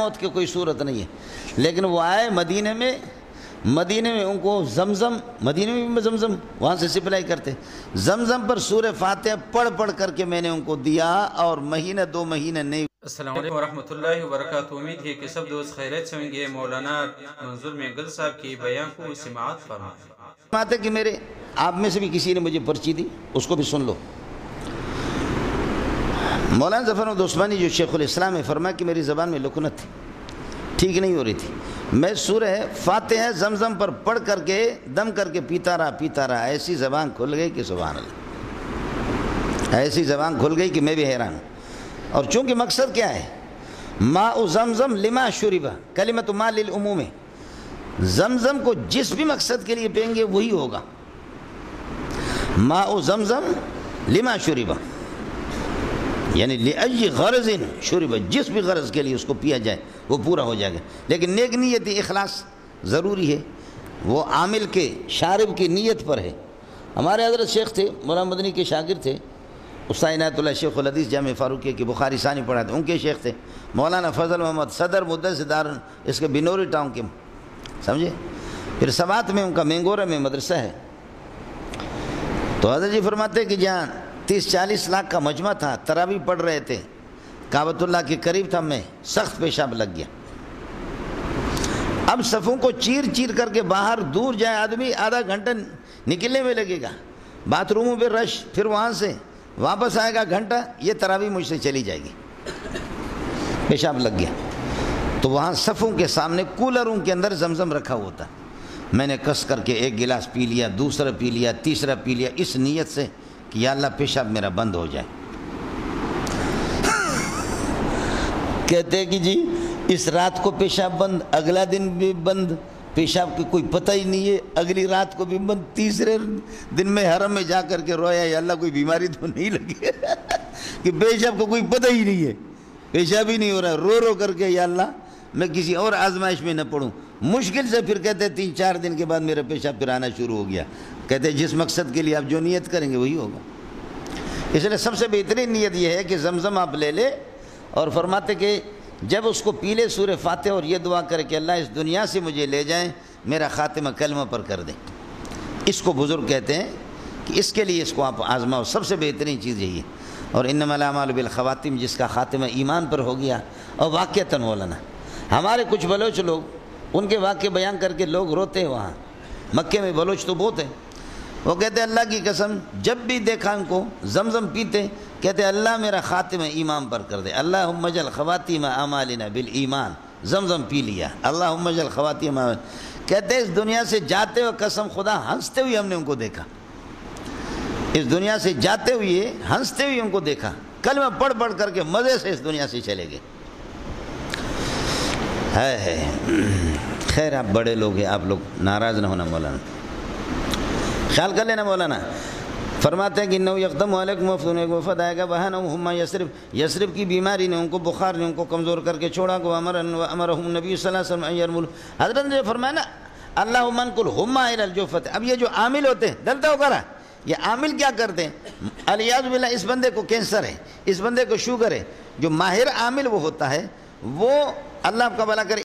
موت کی کوئی صورت نہیں ہے. لیکن وہ آئے مدینے میں ان کو زمزم، مدینے میں بھی زمزم وہاں سے سپلائی کرتے، زمزم پر سورہ فاتحہ پڑھ کر کے میں نے ان کو دیا، اور مہینہ 2 مہینے نہیں. السلام علیکم ورحمۃ اللہ وبرکاتہ. امید ہے کہ سب دوست خیریت سے ہوں گے. مولانا منظور مینگل صاحب کی بیان کو سماعت فرمائیں کہ میرے آپ میں سے بھی کسی نے مجھے پرچی دی، اس کو بھی سن لو. مولانا ظفر احمد عثمانی جو شیخ الاسلام ہے فرمایا کہ میری زبان میں لکنت تھی، ٹھیک نہیں ہو رہی تھی. میں سورہ فاتحہ زمزم پر پڑھ کر کے دم کر کے پیتا رہا، ایسی زبان کھل گئی کہ سبحان اللہ، ایسی زبان کھل گئی کہ میں بھی حیران ہوں. اور چونکہ مقصد کیا ہے، ماء زمزم لما شرب، کلمۃ ما للعموم، زمزم کو جس بھی مقصد کے لیے پئیں گے وہی ہوگا. ماء زمزم لما شرب، یعنی لأی غرض شرب، جس بھی غرض کے لیے اس کو پیا جائے وہ پورا ہو جائے گا. لیکن نیک نیت اخلاص ضروری ہے، وہ عامل کے شارب کی نیت پر ہے. ہمارے حضرت شیخ تھے، مولانا مدنی کے شاگرد تھے، استاد عنایت اللہ شیخ الحدیث جامع فاروقیہ کی بخاری ثانی پڑھاتے، ان کے شیخ تھے مولانا فضل محمد، صدر مدرس دار اس کے بنوری ٹاؤن کے، سمجھے. پھر سوات میں ان کا مینگورہ میں مدرسہ ہے. تو حضرت جی فرماتے کہ جہاں 30-40 لاکھ کا مجمع تھا، تراویح پڑھ رہے تھے، کعبۃ اللہ کے قریب تھا، میں سخت پیشاب لگ گیا. اب صفوں کو چیر کر کے باہر دور جائے آدمی، آدھا گھنٹہ نکلنے میں لگے گا، باتھ روموں پہ رش، پھر وہاں سے واپس آئے گا گھنٹہ، یہ تراویح مجھ سے چلی جائے گی. پیشاب لگ گیا. تو وہاں صفوں کے سامنے کولروں کے اندر زمزم رکھا ہوتا، میں نے کس کر کے ایک گلاس پی لیا، دوسرا پی لیا، تیسرا پی لیا، اس نیت سے کہ یا اللہ پیشاب میرا بند ہو جائے. کہتے ہیں کہ جی اس رات کو پیشاب بند، اگلا دن بھی بند، پیشاب کی کوئی پتہ ہی نہیں ہے، اگلی رات کو بھی بند، تیسرے دن میں حرم میں جا کر کے رویا یا اللہ کوئی بیماری تو نہیں لگی کہ پیشاب کو کوئی پتہ ہی نہیں ہے، پیشاب ہی نہیں ہو رہا. رو کر کے یا اللہ میں کسی اور آزمائش میں نہ پڑوں. مشکل سے پھر کہتے 3-4 دن کے بعد میرا پیشاب پھر آنا شروع ہو گیا. کہتے جس مقصد کے لیے آپ جو نیت کریں گے وہی ہوگا. اس لیے سب سے بہترین نیت یہ ہے کہ زمزم آپ لے لے، اور فرماتے کہ جب اس کو پی لے سورہ فاتحہ اور یہ دعا کرے کہ اللہ اس دنیا سے مجھے لے جائیں، میرا خاتمہ کلمہ پر کر دیں. اس کو بزرگ کہتے ہیں کہ اس کے لیے اس کو آپ آزماؤ، سب سے بہترین چیز یہی ہے. اور انما الاعمال بالخواتیم، جس کا خاتمہ ایمان پر ہو گیا. اور واقعتاً مولانا ہمارے کچھ بلوچ لوگ، ان کے واقعے بیان کر کے لوگ روتے ہیں. وہاں مکے میں بلوچ تو بہت ہیں، وہ کہتے ہیں اللہ کی قسم جب بھی دیکھا ان کو زمزم پیتے، کہتے اللہ میرا خاتمہ ایمان پر کر دے، اللہم اجعل خواتیم اعمالنا بالایمان. زمزم پی لیا، اللہم اجعل خواتیم اعمالنا. کہتے اس دنیا سے جاتے ہوئے قسم خدا ہنستے ہوئے ہم نے ان کو دیکھا، اس دنیا سے جاتے ہوئے ہنستے ہوئے ان کو دیکھا، کلمہ پڑھ کر کے مزے سے اس دنیا سے چلے گئے. ہے خیر آپ بڑے لوگ ہیں، آپ لوگ ناراض نہ ہونا. مولانا خیال کر لینا. مولانا فرماتے ہیں کہ انہو یقدم علیکم وفدون، ایک وفد آئے گا، وہانہم ہما یثرب کی بیماری نے ان کو، بخار نے ان کو کمزور کر کے چھوڑا. امرہم نبی صلی اللہ علیہ وسلم ان یرمل، حضرت نے فرمایا نا اللہم انقل ہما الی الجوفۃ. اب یہ جو عامل ہوتے ہیں دلتا ہو کرا، یہ عامل کیا کرتے ہیں، علیاذ باللہ اس بندے کو کینسر ہے، اس بندے کو شوگر ہے. جو ماہر عامل وہ ہوتا ہے، وہ اللہ آپ کا بھلا کرے.